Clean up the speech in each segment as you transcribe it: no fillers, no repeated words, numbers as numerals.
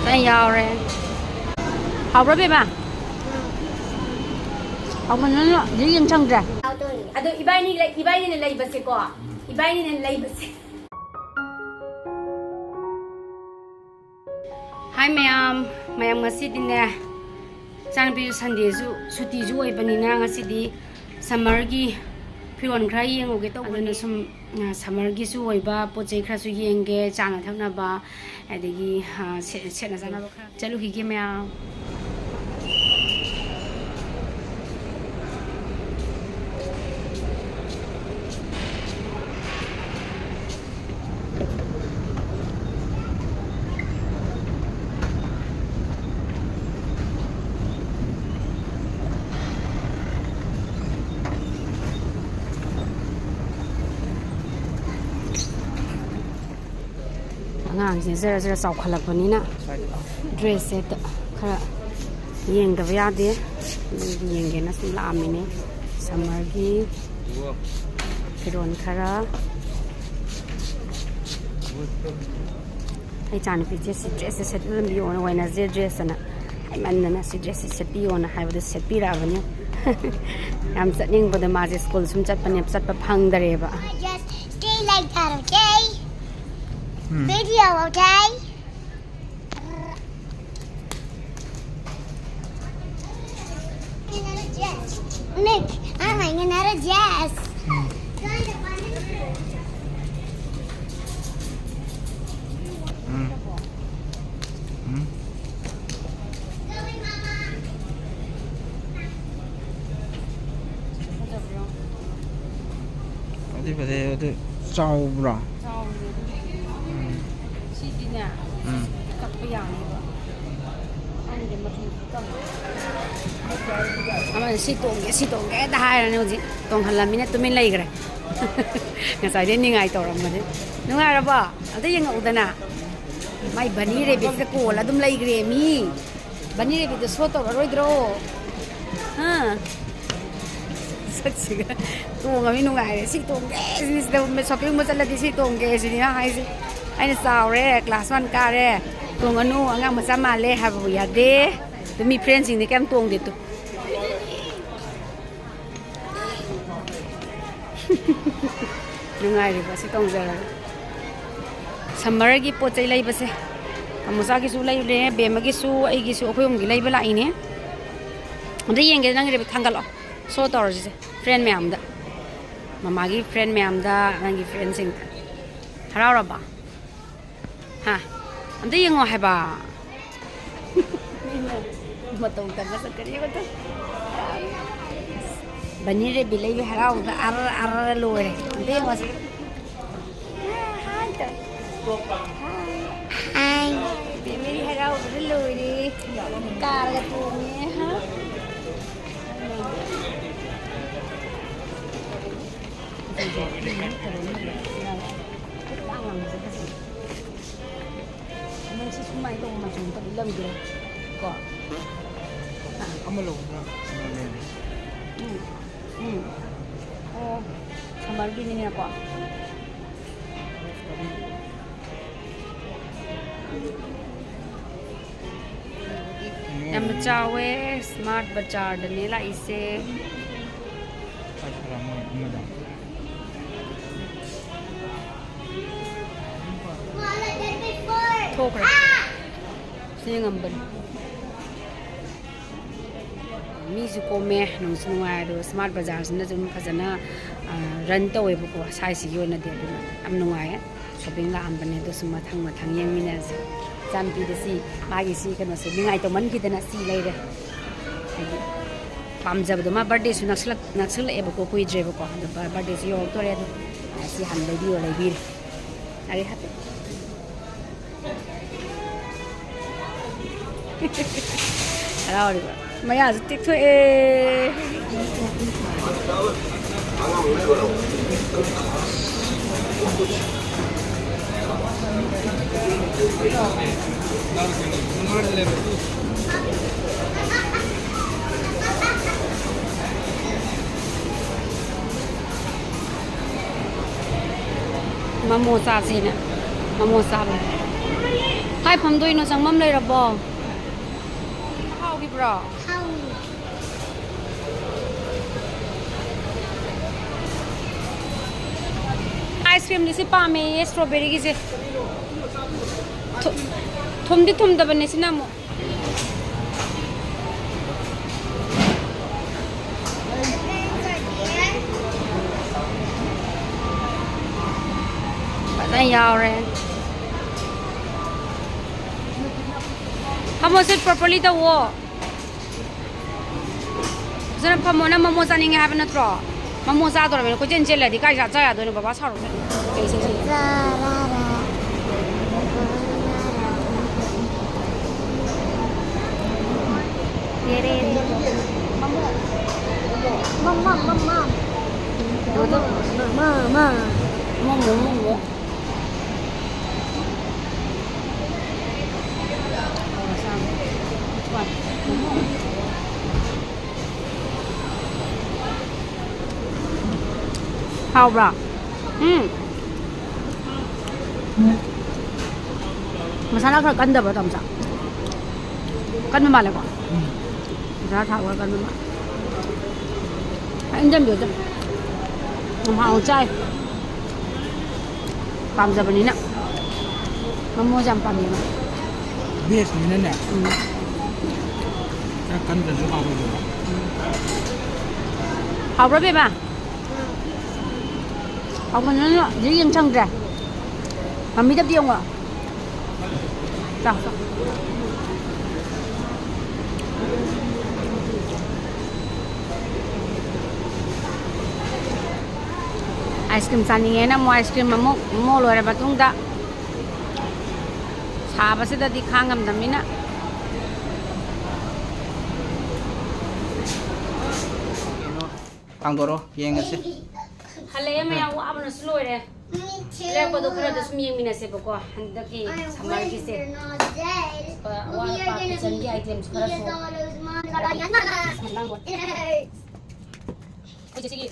Anh giàu rồi. Học rồi ba. Học mình nó dễ dàng chăng ra. Ado ibai ni lay base ko. Ibai ni lay base. Hi ma'am ngasi din na. Sana pi Sunday zu suti zu ay banina ngasi di summer gi firon khra yeng oge to aduna sum summer gi su oi ba pochei khra su yeng ge chana thakna ba adegi set na sana ba khra chalu hi ge ma'am. Ngang zera sau khalak bani na dress set khara yeng da ya de yeng ge na sum la amine summer gi firon khara ai chan pi je dress set lam bi ona waina je dress na ai man na si dress set bi ona hai ba set pi ra bani am chatning ba da ma je school sum chat pan chat pa phang dare ba just stay like that, okay? Video, okay? Another dress. Nick, I'm wearing another dress. 어디 싸우라. Sidinya. Cặp bây giờ này vợ. Anh để mà thùng cầm. Ama si tong cái đai là gì? Tong hành làm mình tụi mình lấy cái này. Ngày sau đến những ngày tàu làm mình. Đúng không ạ bà? Ở đây những ngầu đó nè. Mai bani rồi bị cái cổ là tụm lấy cái mi. Bani rồi bị số tàu rồi đó. Ha. Sắc xí cái. Tụi mình nung ngày si tong cái. Mình shopping một lần đi si tong cái gì nhá hay gì? Anh sao re class 1 ka re tung anu angang macha ma le ha bu ya de to mi friends ni kam tung de tu nungai ri ba se tong ja summer gi po chai lai ba se amusa gi su lai le be ma gi su ai gi su khoyong gi lai ba lai ne ande yeng ge nang re thangal so tor ji friend me am da mama gi friend me am da nang gi friend sing harau ra ba ha ante yang ngah ba matong tan masa kari ko to bani re bilai be harau da ar lo re ante yang was Hi. bimi harau lo re kar ga tu ni ha Mai tong ma chung ta lam ge ko 아무로 sambar bi ni ko em chawe smart bazar de ne la ise thok ra singam ban musico me nung sunwa do smart bazar sin zum phajana run to we ko sai si yo na de am nungai shopping la am bane do suma thang yeng mina si champi de si ma gi si kano se bingai to man ki dana si lai re pam jab do ma birthday su naksul e ko koi dre ko do birthday si yo to re do si han lai dio lai bir are happy Hello, mấy giờ tích thuê Mimosa gì nè, mimosa này. Hai famdoino changmam leirabo. How gi bro? How? Ice cream ni si pame strawberry gi se. Thumdi thumda bane sinamo. Bazar yaure. How was it properly the war? Zara pamona mamosa ninge have na tro. Mamosa do me ko jen jela di kai ja ja ya do ne baba charo. Mama. Mo. How bra? Masala khar kan da ba tam sa. Kan ma le ko. Masala tha wa kan ma. Anh dân được chứ? Làm hào trai. Pam giờ bên này nè. Mà mua jam pam gì mà. Biết như thế này. Chắc cân cần số bao nhiêu? Học rồi biết mà. Học mà nó dễ dàng chăng ra. Mà mi tập đi không ạ? Sao? Ice cream saninge na mo ice cream mo lore batung da saba se da di khangam damina Ang doro, yang ngasih. hale ma ya wa abna slow re le ko do khara da sumi yang mina se ko handa ki samar ki se wa pa kitchen ki items khara so जैसे कि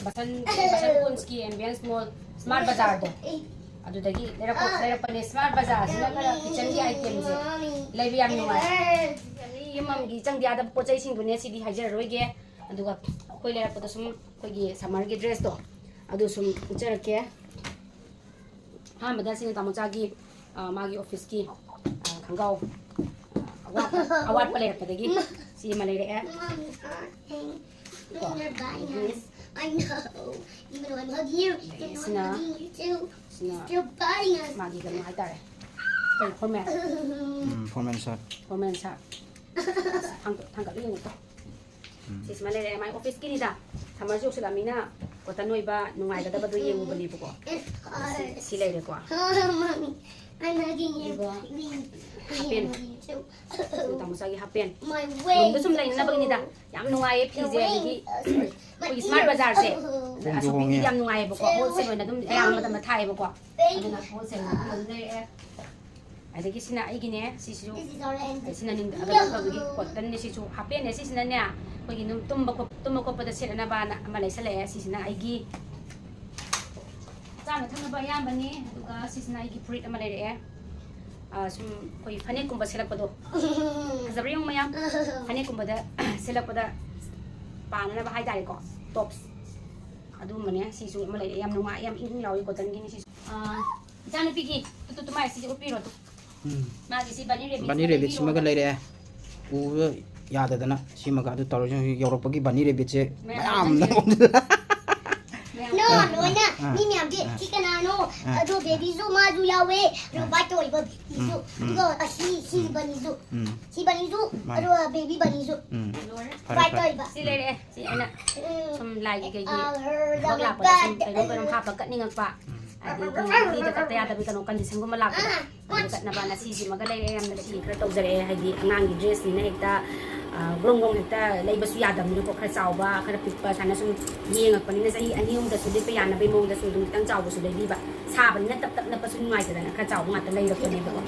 बसन cons की ambience mall smart बाजार दो अदुदगी लेरपने smart बाजार सिना खरा kitchen की item से लेबि याम नुमाय यमम गी चंग दिया द पोचै सिंग दुने सिदी हाइजर रोइगे अदुगा कोइ लेरपद सुम कोइगी समर की ड्रेस दो अदु सुम उचरके हां मदा सिन तामोचा की मागी ऑफिस की खंगाव अवाट पलेरपदगी सी मलेरे I know. Even though I love you, and I'm loving you too. Still biting us. Magi ganun ay tare. Kay format. Forman shot. Format sa. Hanggang yung ito. Sis malere may office kinida. Tama jok sila mina. Ko tanoy ba nung ay dadaba do yung balibo ko. Sila ire ko. Mommy, I'm hugging you. Happen. Tamo sa happen. My way. Gusto mo lang na bang nida. Yang nung ay PZ di. Ko smart bazaar se. Aso pili yang nung ay ko. Wholesale na dum ay mata matay ko. Ano na wholesale na dum ada ki sina ay gine sisu sina ning aga ka gi kotan ni sisu happen ni sina nya ko gi num tumba ko pada sila na ba na malay sala sina ay gi sana thang ba yam bani aduga sina ay gi fruit amalay re sum ko fane kumba sila pado zabri yung mayam fane kumba da sila pada pa na ba hay dai ko tops adu mane sisu amalay yam numa yam ing lawi kotan gi ni sisu jana pigi tu mai sisu upiro tu Bani rabbit simaga leire. Uwe yada dana simaga adu taro jong Europagi bani rabbit se mayam na. No, ni mi am de kikana no. Do baby zo ma du yawe. Do bato iba zo. Do si bani zo. Si bani zo. Do baby bani zo. Bato iba. Si lere si ana sum lai gi gi bagla pa sum pero pero hapa kat ningang pa adi di kata ya tapi kan condition ko malak kat na ba na si magalay am na si kra tog jare hagi ngang gi dress ni na ekta gong ekta lai basu yadam ni ko khra chaw ba khra pik pa sana sum yeng ak pani na sai ani um da su de pa yana be mong da su dum tang chaw bu su de ba sa ba na tap na pa su ngai ta na khra chaw ngat ta lai ro ko ni ba ko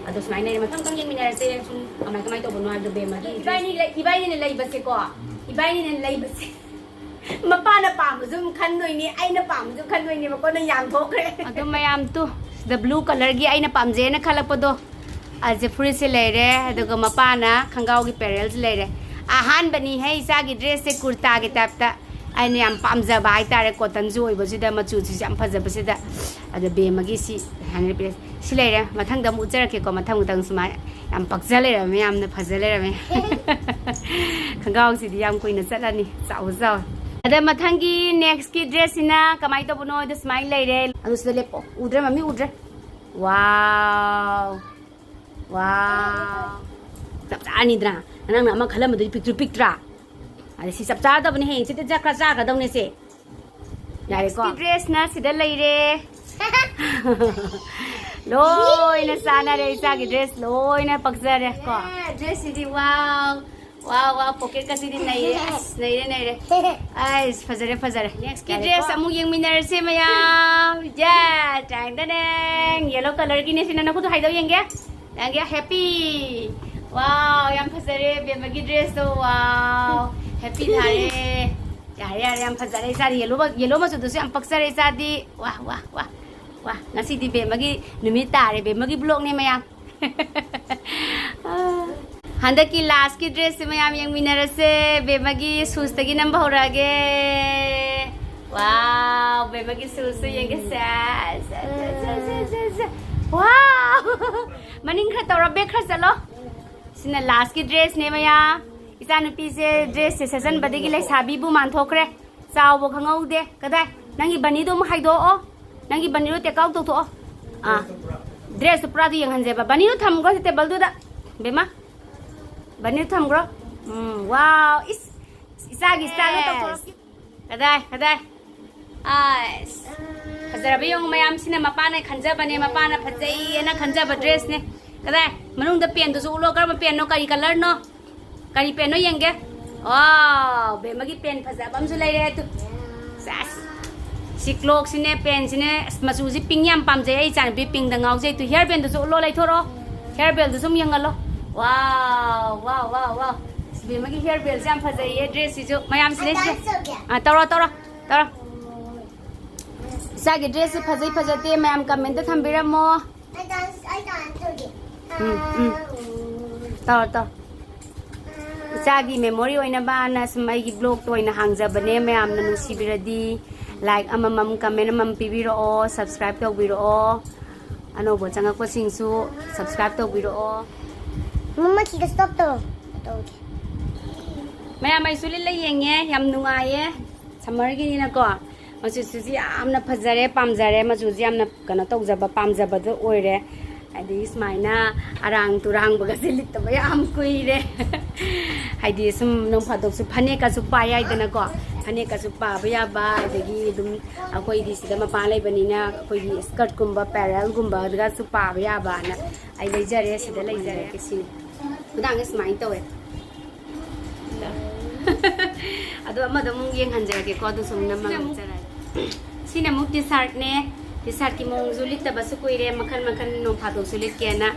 ado smai nei ma thang yeng minare se sum amai kamai to bonwa do be ma di ibai ni lai ba se ko ibai ni lai ba se mapana pam zum khan noi ni aina pam zum khan noi ni ko na yang thok re ado mayam tu the blue color gi aina pam je na khalak podo ꯑꯁꯦ ꯐꯨꯔꯤꯠꯁꯦ ꯂꯩꯔꯦ ꯑꯗꯨꯒ ꯃꯄꯥꯅ ꯈꯪꯒꯥꯎꯒꯤ ꯄꯦꯔꯦꯜꯁ ꯂꯩꯔꯦ ꯑꯍꯥꯟꯕꯅꯤ ꯍꯦ ꯏꯆꯥꯒꯤ ꯗ꯭ꯔꯦꯁꯁꯦ ꯀꯨꯔꯇꯥꯒꯤ ꯇꯥꯏꯞꯇ ꯑꯩꯅ ꯌꯥꯝ ꯄꯥꯝꯖꯕ ꯍꯥꯏꯇꯥꯔꯦ ꯀꯣꯇꯟꯁꯨ ꯑꯣꯏꯕꯁꯤꯗ ꯃꯆꯨꯁꯤꯁꯨ ꯌꯥꯝ ꯐꯖꯕꯁꯤꯗ ꯑꯗ ꯕꯦꯝꯃꯒꯤ ꯁꯤ ꯍꯥꯟꯅ ꯄꯤꯔꯦ ꯁꯤ ꯂꯩꯔꯦ ꯃꯊꯪꯗ ꯑꯃꯨꯛ ꯎꯠꯆꯔꯛꯀꯦꯀꯣ ꯃꯊꯪ ꯁꯨꯃꯥꯏꯅ ꯌꯥꯝ ꯄꯛꯆ ꯂꯩꯔꯝꯃꯦ ꯌꯥꯝꯅ ꯐꯖ ꯂꯩꯔꯝꯃꯦ ꯈꯪꯒꯥꯎꯁꯤꯗꯤ ꯌꯥꯝ ꯀꯨꯏꯅ ꯆꯠꯂꯅꯤ ꯆꯥꯎꯋꯦ ꯑꯗ ꯃꯊꯪꯒꯤ ꯅꯦꯛꯁꯀꯤ ꯗ꯭ꯔꯦꯁꯁꯤꯅ ꯀꯃꯥꯏꯅ ꯇꯧꯕꯅꯣ ꯑꯗ ꯁꯨꯃꯥꯏꯅ ꯂꯩꯔꯦ ꯑꯗꯨ ꯁꯤꯗ ꯂꯦꯞꯄꯣ ꯎꯗ꯭ꯔꯦ ꯃꯃꯤ ꯎꯗ꯭ꯔꯦ ꯋꯥꯎ ꯆꯞ ꯆꯥꯔꯅꯤꯗ꯭ꯔꯥ ꯅꯪꯅ ꯑꯃ ꯈꯜꯂꯝꯕꯗꯨꯗꯤ ꯄꯤꯛꯇ꯭ꯔꯨ ꯄꯤꯛꯇ꯭ꯔꯥ ꯑꯗ ꯁꯤ ꯆꯞ ꯆꯥꯗꯕꯅꯦ ꯍꯌꯦꯡ ꯁꯤꯗ ꯈꯔ ꯆꯥꯒꯗꯧꯅꯦ ꯁꯦ ꯌꯥꯔꯦꯀꯣ ꯗ꯭ꯔꯦꯁꯅ ꯁꯤꯗ ꯂꯩꯔꯦ loina sana re isa ki dress loina pakzare ko dress idi wow pocket ka sidi nai re ai fazare next ki dress amu yeng minar se maya ja tang daneng yellow color ki ne sina na ko to haidau yeng ge happy wow yam fazare be magi dress to wow happy thare yare yam fazare sa yellow ma su to yam paksare sa di wah wah nasi di be magi numit tare be magi blog ne mayam handa ki last ki dress mayam yang minara se be magi shoes tagi nam bahorage wow be magi shoes yang ke sa wow maning khra tora be khra chalo sina last ki dress ne maya isa nupi se dress se sajan badegi lai sabi bu man thokre chaw bo khangau de kadai nangi bani do ma haido o nangi bani ro te kau to dress pura di yang hanje ba bani ro tham gro table do da bema bani ro tham gro wow isagi style to kadai ai fazara be yong mayam sina mapana khanja bane mapana phajai na khanja ba dress ne kadai manung da pen do su lo kar ma pen no kari color no kari pen no yenge wow be magi pen phaja bam su lai re tu sas si clock sine pen sine masu si ping yam pam je ai chan bi ping da ngau je tu hair band do lo lai thoro hair band do sum yangalo wow be magi hair band jam phaja ye dress si jo mayam sine toro sa ge dress phaja te mayam comment da thambira mo I dance toro Isagi memory oina ba na sumai gi blog to oina hangja bane mayam na nusibiradi like amamam comment amam pibiro o subscribe to biro o ano bo changa ko singsu subscribe to biro o Mama ki stop to mayam ai suli la yenge yam nungaye summer gi na ko masu suji amna phajare pamjare masu ji amna kana tawjaba pamjaba do oire adi ismaina arang turang baga silit ta yam kuire haidi sum nong phadok su phane ka su pa yai dana ko phane ka su pa ba ya ba adagi dum akoi di sida ma pa lai bani na akoi di skirt kumba parallel gumba daga su pa ba ya ba na ai leijare sida leijare ke si kudang ismain to we ado amada mung yeng hanjara ke ko du sum na ma jara sina muk t-shirt ne t-shirt ki mong zulit ta basu koire makhan no phadok sulit ke na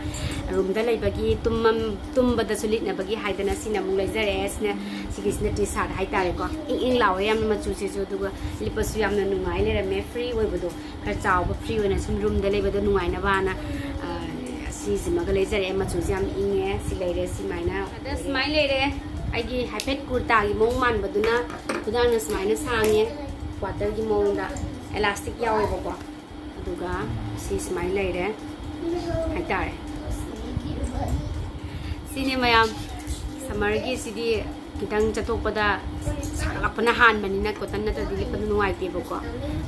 room da lai bagi tumba da sulit na bagi haidana sina mung lai jare sina sigisna t-shirt hai tare ko ing law yam ma chu chi chu duga lipasu yam na nungai le rame free oi bodo kar chaw ba free oi na sum room da lai bodo nungai na ba na si zima ga lai jare ma chu jam inge si lai re si mai na da smile le re ai gi happy kurta gi mong man baduna kudang na smile na sange quarter gi mong da elastic yawe ba aduga si smile lai re hai tare sini mayam summer gi sidi kitang chatok pada sakapna han manina kotan na ta dili pa nuai te boko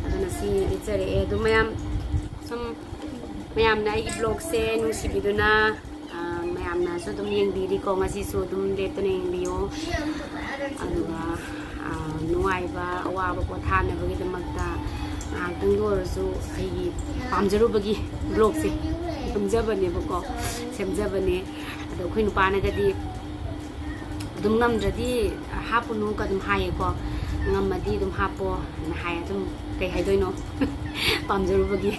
aduna si ichere e du mayam sum mayam na I blog se nu si biduna mayam na so dum yeng diri ko ngasi so dum de to neng biyo aduga nuai ba awa ba ko thana bagi damakta tang dorsu ai pamjaru bagi blog se pamjabane bako semjabane ado khoi nupa na gadi dum ngamdradi hapunu ka dum haye ko ngamadi dum hapo na haya dum kai haidoi no pamjaru bagi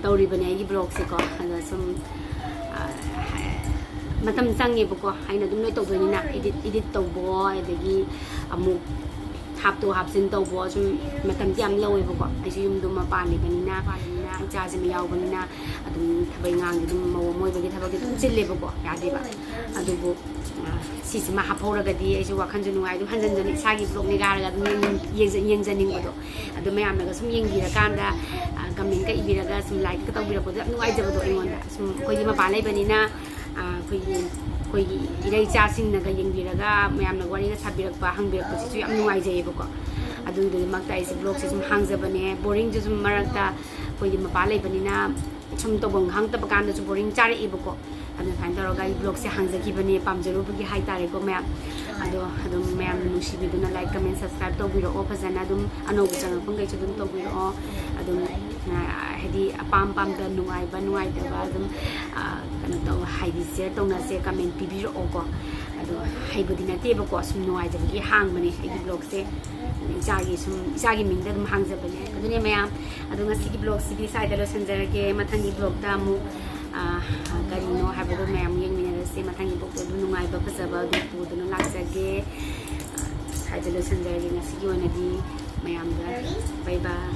tauri bane ai blog se ko ado sum matam sangi bako aina dum noi tawdoni na edit tawbo adagi amu ꯍꯥꯞꯇꯣ ꯍꯥꯞꯆꯤꯟ ꯇꯧꯕꯁꯨ ꯃꯇꯝꯗꯤ ꯌꯥꯝ ꯂꯧꯋꯦꯕꯀꯣ ꯑꯩꯁꯨ ꯌꯨꯝꯗꯨꯃ ꯄꯥꯜꯂꯤꯕꯅꯤꯅ ꯏꯆꯥꯁꯤꯃ ꯌꯥꯎꯕꯅꯤ나 ꯑꯗꯨꯝ ꯊꯕꯛ ꯏꯪꯈꯥꯡꯗꯤ ꯑꯗꯨꯝ ꯃꯣꯏꯕꯒꯤ ꯊꯕꯛꯇꯤ ꯑꯗꯨꯝ ꯆꯤꯜꯂꯦꯕꯀꯣ ꯌꯥꯗꯦꯕ ꯑꯗꯨꯕꯨ ꯁꯤꯁꯤꯃ ꯍꯥꯞꯍꯧꯔꯒꯗꯤ ꯑꯩꯁꯨ ꯋꯥꯈꯜꯁꯨ ꯅꯨꯡꯉꯥꯏ ꯑꯗꯨꯝ ꯍꯟꯖꯟꯖꯅ ꯏꯁꯥꯒꯤ ꯕ꯭ꯂꯣꯛꯅꯤ ꯍꯥꯏꯔꯒ ꯑꯗꯨꯝ ꯌꯦꯡꯖꯅꯤꯡꯕꯗꯣ ꯑꯗꯨ ꯃꯌꯥꯝꯅꯒ ꯁꯨꯝ ꯌꯦꯡꯕꯤꯔꯀꯥꯟꯗ ꯀꯃꯦꯟꯠꯀ ꯏꯕꯤꯔꯒ ꯁꯨꯝ ꯂꯥꯏꯛꯀ ꯇꯧꯕꯤꯔꯛꯄꯗꯣ ꯌꯥꯝ ꯅꯨꯡꯉꯥꯏꯖꯕꯗꯣ ꯑꯩꯉꯣꯟꯗ ꯁꯨꯝ ꯑꯩꯈꯣꯏꯒꯤ ꯃꯄꯥꯟ ꯂꯩꯕꯅꯤꯅ ꯑꯩꯈꯣꯏꯒꯤ ꯏꯔꯩꯆꯥꯁꯤꯡꯅꯒ ꯌꯦꯡꯕꯤꯔꯒ ꯃꯌꯥꯝꯅ ꯋꯥꯔꯤꯒ ꯁꯥꯕꯤꯔꯛꯄ ꯍꯪꯕꯤꯔꯛꯄꯁꯤꯁꯨ ꯌꯥꯝ ꯅꯨꯡꯉꯥꯏꯖꯩꯌꯦꯕꯀꯣ ꯑꯗꯨꯒꯤꯗꯃꯛꯇ ꯑꯩꯁꯦ ꯕ꯭ꯂꯣꯛꯁꯦ ꯁꯨꯝ ꯍꯥꯡꯖꯕꯅꯦ ꯕꯣꯔꯤꯡꯁꯨ ꯁꯨꯝ ꯃꯔꯛꯇ ꯑꯩꯈꯣꯏꯒꯤ ꯃꯄꯥꯟ ꯂꯩꯕꯅꯤꯅ ꯁꯨꯝ ꯇꯧꯐꯝ ꯈꯪꯗꯕ ꯀꯥꯟꯗꯁꯨ ꯕꯣꯔꯤꯡ ꯆꯥꯔꯛꯏꯕꯀꯣ ꯑꯗꯨ ꯁꯨꯃꯥꯏꯅ ꯇꯧꯔꯒ ꯑꯩ ꯕ꯭ꯂꯣꯛꯁꯦ ꯍꯥꯡꯖꯈꯤꯕꯅꯦ ꯄꯥꯝꯖꯔꯨꯕꯒꯤ ꯍꯥꯏꯇꯥꯔꯦꯀꯣ ꯃꯌꯥꯝ ꯑꯗꯣ ꯑꯗꯨꯝ ꯃꯌꯥꯝꯅ ꯅꯨꯡꯁꯤꯕꯤꯗꯨꯅ ꯂꯥꯏꯛ ꯀꯃꯦꯟ ꯁꯕꯁꯀ꯭ꯔꯥꯏꯕ ꯇꯧꯕꯤꯔꯛꯑꯣ ꯐꯖꯅ ꯑꯗꯨꯝ ꯑꯅꯧꯕ ꯆꯪꯉꯛꯄꯈꯩꯁꯨ ꯑꯗꯨꯝ ꯇꯧꯕꯤꯔꯛꯑꯣ ꯑꯗꯨꯝ ꯍꯥꯏꯗꯤ ꯑꯄꯥꯝ ꯄꯥꯝꯗ ꯅꯨꯡꯉꯥꯏꯕ ꯅꯨꯡꯉꯥꯏꯇꯕ ꯑꯗꯨꯝ ꯀꯩꯅꯣ ꯇꯧ ꯍꯥꯏꯗꯤ ꯁꯤꯌꯔ ꯇꯧꯅꯁꯦ ꯀꯃꯦꯟ ꯄꯤꯕꯤꯔꯛꯑꯣꯀꯣ ꯑꯗꯣ ꯍꯩꯕꯗꯤ ꯅꯠꯇꯦꯕꯀꯣ ꯁꯨꯝ ꯅꯨꯡꯉꯥꯏꯖꯕꯒꯤ ꯍꯥꯡꯕꯅꯦ ꯑꯩꯒꯤ ꯕ꯭ꯂꯣꯛꯁꯦ ꯏꯆꯥꯒꯤ ꯃꯤꯡꯗ ꯑꯗꯨꯝ ꯍꯥꯡꯖꯕꯅꯦ ꯑꯗꯨꯅꯦ ꯃꯌꯥꯝ ꯑꯗꯣ ꯉꯁꯤꯒꯤ ꯕ꯭ꯂꯣꯛꯁꯤꯗꯤ ꯁ꯭ꯋꯥꯏꯗ ꯂꯣꯏꯁꯤꯟꯖꯔꯒꯦ ꯃꯊꯪꯒꯤ ꯕ꯭ꯂꯣꯛꯇ ꯑꯃꯨꯛ ꯀꯔꯤꯅꯣ ꯍꯥꯏꯕꯗꯣ ꯃꯌꯥꯝ ꯌꯦꯡꯃꯤꯟꯅꯔꯁꯦ ꯃꯊꯪꯒꯤ ꯕ꯭ꯂꯣꯛꯇꯣ ꯑꯗꯨꯝ ꯅꯨꯡꯉꯥꯏꯕ ꯐꯖꯕ ꯑꯗꯨꯝ ꯄꯨꯗꯨꯅ ꯂꯥꯛꯆꯒꯦ ꯁ꯭ꯋꯥꯏꯗ ꯂꯣꯏꯁꯤꯟꯖꯔꯒꯦ ꯉꯁꯤꯒꯤ ꯑꯣꯏꯅꯗꯤ ꯃꯌꯥꯝꯗ ꯕꯥꯏ ꯕꯥꯏ